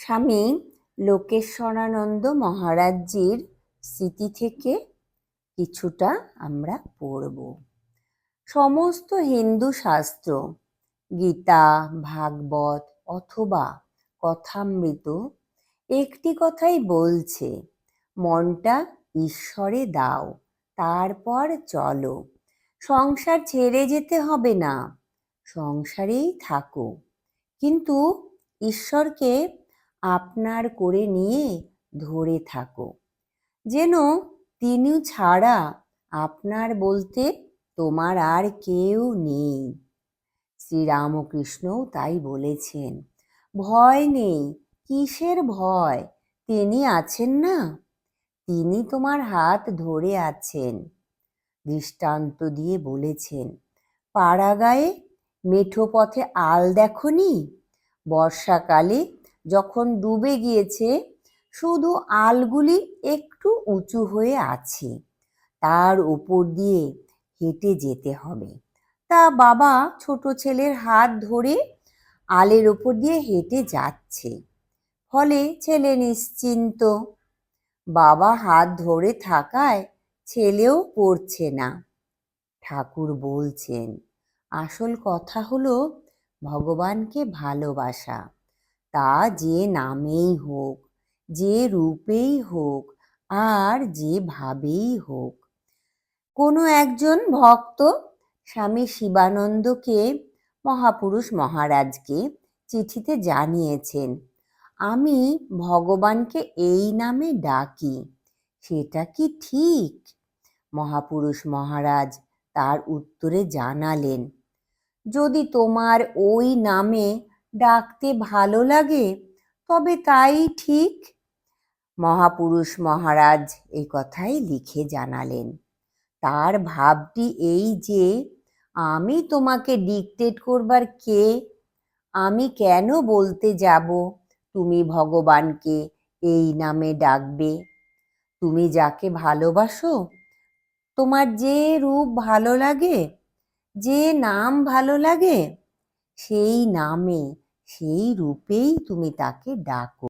স্বামী লোকেশ্বরানন্দ মহারাজজির স্মৃতি থেকে কিছুটা আমরা পড়ব। সমস্ত হিন্দু শাস্ত্র, গীতা, ভাগবত অথবা কথামৃত একটি কথাই বলছে, মনটা ঈশ্বরে দাও, তারপর চলো। সংসার ছেড়ে যেতে হবে না, সংসারেই থাকো, কিন্তু ঈশ্বরকে আপনার করে নিয়ে ধরে থাকো, যেন তিনি ছাড়া আপনার বলতে তোমার আর কেউ নেই। শ্রীরামকৃষ্ণও তাই বলেছেন, ভয় নেই, কিসের ভয়, তিনি আছেন না, তিনি তোমার হাত ধরে আছেন। দৃষ্টান্ত দিয়ে বলেছেন, পাড়াগাঁয়ে মেঠো পথে আল দেখনি? বর্ষাকালে যখন ডুবে গিয়েছে, শুধু আলগুলি একটু উঁচু হয়ে আছে, তার উপর দিয়ে হেঁটে যেতে হবে। তা বাবা ছোট ছেলের হাত ধরে আলের ওপর দিয়ে হেঁটে যাচ্ছে, ফলে ছেলে নিশ্চিন্ত। বাবা হাত ধরে থাকায় ছেলেও পড়ছে না। ঠাকুর বলছেন, আসল কথা হলো ভগবানকে ভালোবাসা, তা যে নামেই হোক, যে রূপেই হোক, আর যে ভাবেই হোক। কোনো একজন ভক্ত স্বামী শিবানন্দকে মহাপুরুষ মহারাজকে চিঠিতে জানিয়েছেন, আমি ভগবানকে এই নামে ডাকি, সেটা কি ঠিক? মহাপুরুষ মহারাজ তার উত্তরে জানালেন, যদি তোমার ওই নামে ডাকতে ভালো লাগে তবে তাই ঠিক। মহাপুরুষ মহারাজ এই কথাই লিখে জানালেন। তার ভাবটি এই যে, আমি তোমাকে ডিকটেট করবার কে? আমি কেন বলতে যাব তুমি ভগবানকে এই নামে ডাকবে? তুমি যাকে ভালোবাসো, তোমার যে রূপ ভালো লাগে, যে নাম ভালো লাগে, সেই নামে সেই রূপেই তুমি তাকে ডাকো।